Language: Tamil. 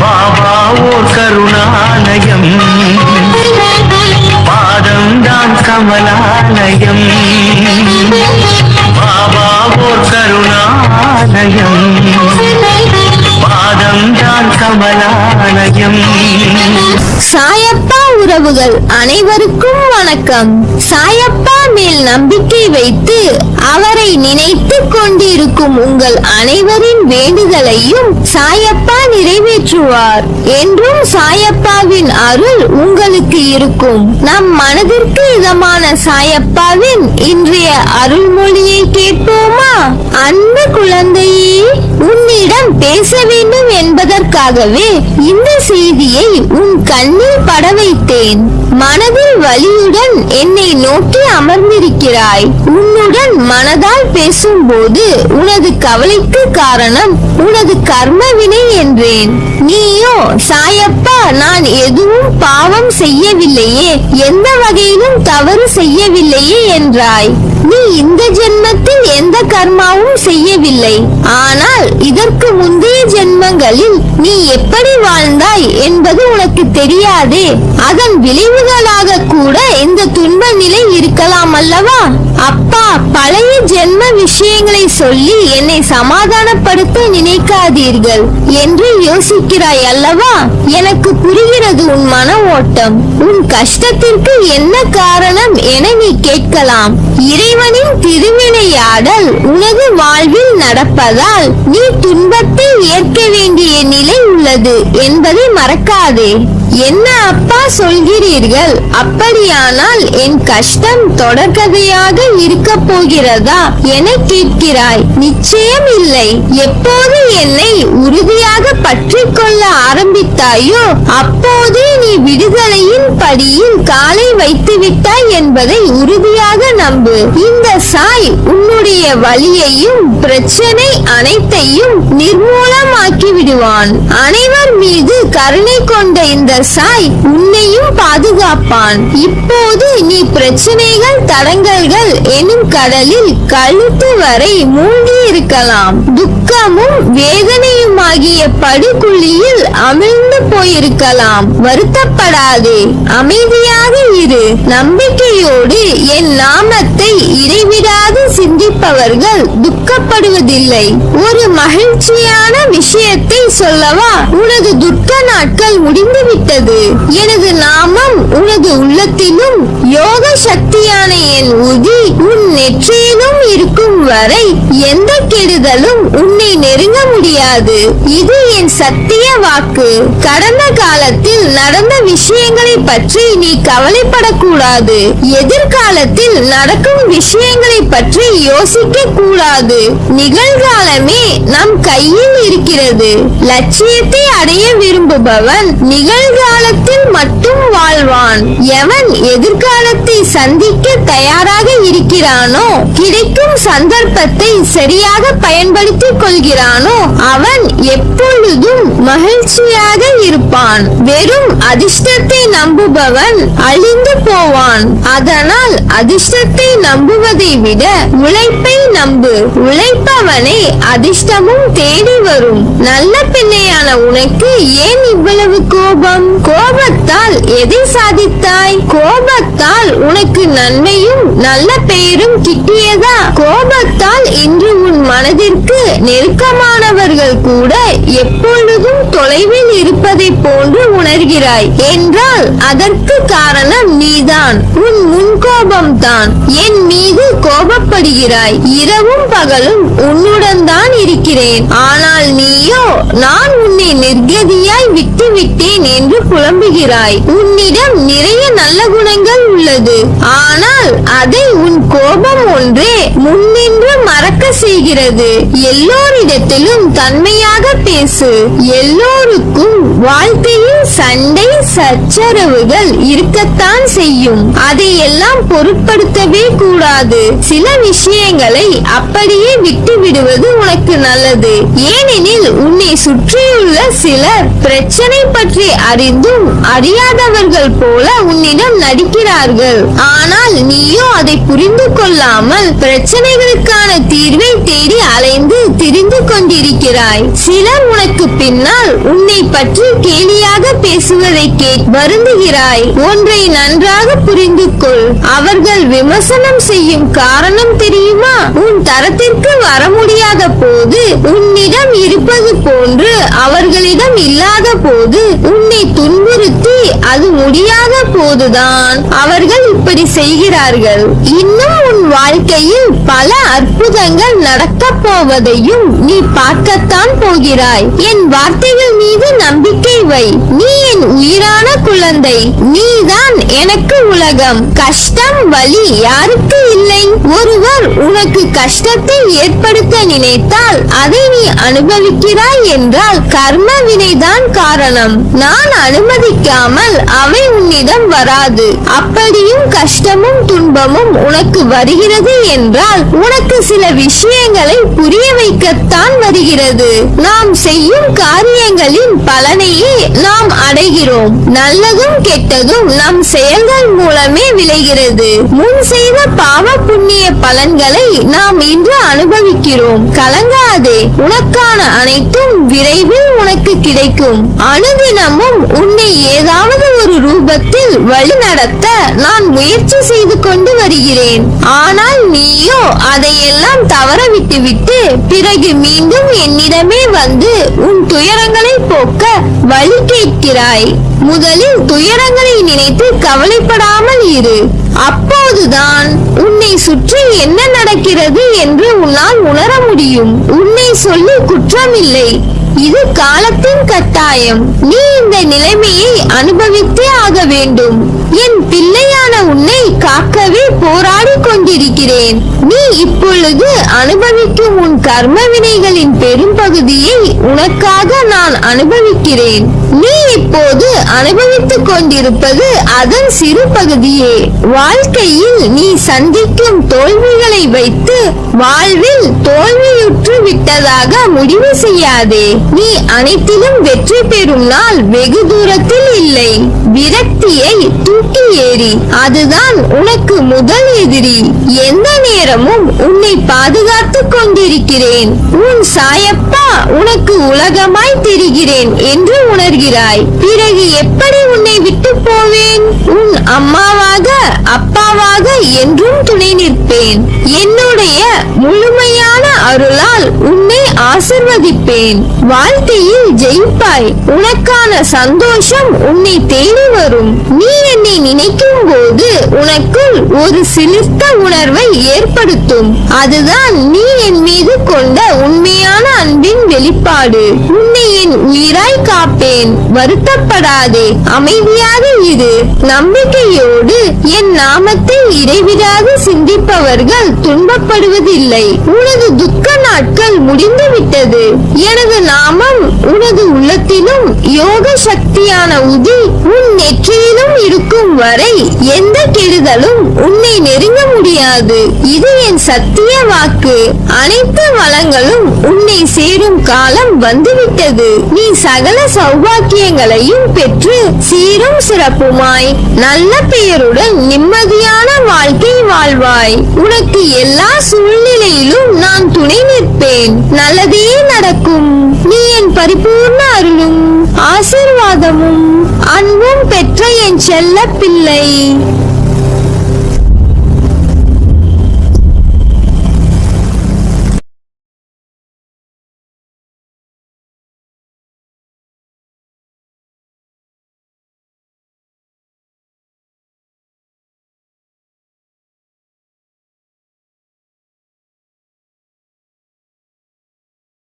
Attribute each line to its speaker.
Speaker 1: பாபா ஓர் கருணாலயம், பாதம்தான் கமலாலயம். பாபா ஓர் கருணாலயம், பாதம்தான் கமலாலயம்.
Speaker 2: சாயப்பா உறவுகள் அனைவருக்கும் வணக்கம். சாயப்பா மேல் நம்பிக்கை வைத்து அவரை நினைத்து கொண்டிருக்கும் உங்கள் அனைவரின் வேண்டுதலையும் சாயப்பா நிறைவேற்றுவார். என்றும் சாயப்பாவின் அருள் உங்களுக்கு இருக்கும். நம் மனதிற்கு இதமான சாயப்பாவின் இன்றைய அருள்மொழியை கேட்போமா? அன்பு குழந்தையே, உன்னிடம் பேச வேண்டும் என்பதற்காகவே இந்த செய்தியை உன் கண்ணில் பட வைத்தேன். மனதில் வலியுடன் என்னை நோக்கி அமர்ந்திருக்கிறாய். உன்னுடன் மனதால் பேசும்போது உனது கவலைக்கு காரணம் உனது கர்ம வினை என்றேன். நீயோ சாயப்பா, நான் எதுவும் பாவம் செய்யவில்லையே, எந்த வகையிலும் தவறு செய்யவில்லையே என்றாய். நீ இந்த ஜென்மத்தில் எந்த கர்மாவும் செய்யவில்லை. ஆனால் இதற்கு முந்தைய ஜென்மங்களில் நீ எப்படி வாழ்ந்தாய் என்பது உனக்கு தெரியாதே. அதன் விளைவுகளாக கூட இந்த துன்ப நிலை இருக்கலாம் அல்லவா? அப்பா, பழைய ஜென்ம விஷயங்களை சொல்லி என்னை சமாதானப்படுத்த நினைக்காதீர்கள் என்று யோசிக்கிறாய் அல்லவா? எனக்கு புரிகிறது உன் மன ஓட்டம். உன் கஷ்டத்திற்கு என்ன காரணம் என நீ கேட்கலாம். இறைவனின் திருவிளையாடல் உனது வாழ்வில் நடப்பதால் நீ துன்பத்தை ஏற்க வேண்டிய நிலை உள்ளது என்பதை மறக்காதே. என்ன அப்பா சொல்கிறீர்கள்? அப்படியானால் என் கஷ்டம் தொடர்கதையாக இருக்க போகிறதா என கேட்கிறாய். நிச்சயம் இல்லை. எப்போது என்னை உறுதியாக பற்றி கொள்ள ஆரம்பித்தாயோ அப்போதே நீ விடுதலையின் படியில் காலை வைத்து விட்டாய் என்பதை உறுதியாக நம்பு. இந்த சாய் உன்னுடைய வலியையும் பிரச்சனை அனைத்தையும் நிர்மூலமாக்கி விடுவான். அனைவர் மீது கருணை கொண்ட இந்த சாய் உன்னையும் பாதுகாப்பான். இப்போது நீ பிரச்சனைகள் தடங்கல்கள் எனும் கடலில் கழுத்து வரை மூழ்கி இருக்கலாம். துக்கமும் வேதனையுமாகிய படுகுழியில் அமிழ்ந்து போயிருக்கலாம். வருத்தப்படாதே, அமைதியாக இரு. நம்பிக்கையோடு என் நாமத்தை இடைவிடாது சிந்திப்பவர்கள் துக்கப்படுவதில்லை. ஒரு மகிழ்ச்சியான விஷயத்தை சொல்லவா? உனது துக்க நாட்கள் முடிந்துவிட்டது. எனது நாமம் உனது உள்ளத்திலும் யோக சக்தியான என் உதி உன் நெற்றியிலும் இருக்கும் வரை எந்த கெடுதலும் உன்னை நெருங்க முடியாது. இது என் சத்திய வாக்கு. கடந்த காலத்தில் நடந்த விஷயங்களை பற்றி நீ கவலைப்படக்கூடாது. எதிர்காலத்தில் நடக்கும் விஷயங்களை பற்றி யோசிக்க கூடாது. நிகழ்காலமே நம் கையில் இருக்கிறது. லட்சியத்தை அடைய விரும்புபவன் நிகழ்காலத்தில் மட்டும் வாழ்வான். எவன் எதிர்காலத்தை சந்திக்க தயாராக இருக்கிறானோ, கிடைக்கும் சந்தர்ப்பத்தை சரியாக பயன்படுத்திக் கொள்கிறானோ அவன் எப்பொழுதும் மகிழ்ச்சியாக இருப்பான். வெறும் அதிர்ஷ்டத்தை நம்புபவன் அழிந்து போவான். அதனால் அதிர்ஷ்டத்தை நம்புவதை விட உழைப்பை நம்பு. உழைப்பவனை அதிர்ஷ்டமும் தேடி வரும். நல்ல பிள்ளையான உனக்கு ஏன் இவ்வளவு கோபம்? கோபத்தால் எதை சாதித்தாய்? கோபத்தால் உனக்கு நன்மையும் நல்ல பெயரும் கிட்டியதா? கோபத்தால் இன்று உன் மனதிற்கு நெருக்கமானவர்கள் கூட எப்பொழுதும் தொலைவில் இருப்பதை போன்று உணர்கிறாய் என்றால் அதற்கு காரணம் நீதான். உன் முன்கோபம் தான். என் மீது கோபப்படுகிறாய். இரவும் பகலும் உன்னுடன் தான் இருக்கிறேன். ஆனால் நீயோ நான் உன்னை நிர்கதியாய் விட்டு விட்டேன் என்று புலம்புகிறாய். உன்னிடம் நிறைய நல்ல குணங்கள் உள்ளது. ஆனால் அதை உன் கோபம் ஒன்றே முன்னின்று மறக்க செய்கிறது. எல்லோரிடத்திலும் தன்மையாக பேசு. எல்லோருக்கும் வாழ்க்கையில் சண்டை சச்சரவுகள் இருக்கத்தான் செய்யும். அதையெல்லாம் பொருட்படுத்தவே கூடாது. சில விஷயங்களை அப்படியே விட்டு விடுவது உனக்கு நல்லது. ஏனெனில் உன்னை சுற்றியுள்ள சிலர் பிரச்சனை பற்றி அறிந்தும் அறியாதவர்கள் போல உன்னிடம் நடிக்கிறார்கள். ஆனால் நீயோ அதை புரிந்து கொள்ளாமல் பிரச்சனைகளுக்கான தீர்வை தேடி அலைந்து திரிந்து கொண்டிருக்கிறாய். சிலர் உனக்கு பின்னால் உன்னை பற்றி கேலியாக பேசுவதை வருந்துகிறாய். ஒன்றை நன்றாக புரிந்து கொள். அவர்கள் விமர்சனம் செய்யும் காரணம் தெரியுமா? உன் தரத்திற்கு வர முடியாத போது உன்னிடம் இருப்பது போன்று அவர்களிடம் இல்லாத போது உன்னை துன்புறுத்தி அது முடியாத போதுதான் அவர்கள் இப்படி செய்கிறார்கள். இன்னும் உன் வாழ்க்கையில் பல அற்புதங்கள் நடக்கப் போவதையும் நீ பார்க்கத்தான் போகிறாய். என் வார்த்தைகள் மீது நம்பிக்கை வை. நீ என் உயிரான குழந்தை. நீதான் எனக்கு உலகம். கஷ்டம் வலி யாருக்கு இல்லை? ஒருவர் உனக்கு கஷ்டத்தை ஏற்படுத்த நினைத்தால் அதை நீ அனுபவிக்கிறாய் என்றால் கர்ம வினைதான் காரணம். நான் அனுமதிக்காமல் அவை உன்னிடம் வராது. அப்படியும் கஷ்டமும் துன்பமும் உனக்கு வருகிறது என்றால் உனக்கு சில விஷயங்களை புரிய வைக்கத்தான் வருகிறது. நாம் செய்யும் காரியங்களின் பலனையே நாம் அடைகிறோம். நல்லதும் கெட்டதும் நம் செயல்கள் மூலமே விளைகிறது. முன் செய்த பாவ புண்ணிய பலன்களை நாம் இன்று அனுபவிக்கிறோம். கலங்காதே, உனக்கான அனைத்தும் விரைவில் உனக்கு கிடைக்கும். அனுதினமும் உன்னை ஏதாவது ஒரு ரூபத்தில் வழிநடத்த நான் முயற்சி செய்து கொண்டு வருகிறேன். ஆனால் நீயோ அதையெல்லாம் தவற விட்டுவிட்டு பிறகு மீண்டும் என்னிடமே வந்து உன் துயரங்களை போக்க வழி கேட்கிறாய். முதலில் துயரங்களை நினைத்து கவலைப்படாமல் இரு. அப்போதுதான் உன்னை சுற்றி என்ன நடக்கிறது என்று உன்னால் உணர முடியும். உன்னை சொல்லி குற்றமில்லை. இது காலத்தின் கட்டாயம். நீ இந்த நிலைமையை அனுபவித்தே ஆக வேண்டும். என் பிள்ளையான உன்னை காக்கவே போராடி கொண்டிருக்கிறேன். நீ இப்பொழுது அனுபவிக்கும் உன் கர்ம வினைகளின் பெரும் பகுதியை உனக்காக நான் அனுபவிக்கிறேன். நீ இப்போது அனுபவித்துக் கொண்டிருப்பது அதன் சிறு பகுதியே. வாழ்க்கையில் நீ சந்திக்கும் தோல்விகளை வைத்து வாழ்வில் தோல்வியுற்று விட்டதாக முடிவு செய்யாதே. நீ அனைத்திலும் வெற்றி பெறும் நாள் வெகு தூரத்தில் இல்லை. விரக்தியை தூக்கி ஏறி, அதுதான் உனக்கு முதல் எதிரி. எந்த நேரமும் உன்னை பாதுகாத்துக் கொண்டிருக்கிறேன். உன் சாயப்பா உனக்கு உலகமாய் தெரிகிறேன் என்று உணர்கிறாய். பிறகு எப்படி உன்னை விட்டு போவேன்? உன் அம்மாவாக அப்பாவாக என்றும் துணை நிற்பேன். என்னுடைய முழுமையான அருளால் உன்னை ஆசிர்வதிப்பேன். வாழ்க்கையில் ஜெயிப்பாய். உனக்கான சந்தோஷம் உன்னை தேடி வரும். நீ என்னை நினைக்கும் போது உனக்குள் ஒரு சிலிர்த்த உணர்வை ஏற்படுத்தும். அதுதான் நீ என் மீது கொண்ட உண்மையான அன்பின் வெளிப்பாடு. உன்னை என் உயிராய் காப்பேன். வருத்தப்படாதே, அமைதியாக இரு. நம்பிக்கையோடு என் நாமத்தை இடைவிடாது சிந்திப்பவர்கள் துன்பப்படுவதில்லை. உனது துக்க நாட்கள் முடிந்துவிட்டது. எனது நாமம் உனது உள்ளத்திலும் யோக சக்தியான உதி உன் நெற்றியிலும் இருக்கும் வரை எந்த கெடுதலும் உன்னை நெருங்க முடியாது. இது என் சத்திய வாக்கு. அனைத்து வளங்களும் உன்னை சேரும் காலம் வந்துவிட்டது. நீ சகல சௌபாக்கியங்களையும் பெற்று சீரும் சிறப்புமாய் நல்ல பெயருடன் நிம்மதியான வாழ்க்கை வாழ்வாய். உனக்கு எல்லா சூழ்நிலையிலும் நான் துணை நிற்பேன். நல்லதே நடக்கும். நீ என் பரிபூர்ண அருளும் ஆசீர்வாதமும் அன்பும் பெற்ற என் செல்ல பிள்ளை.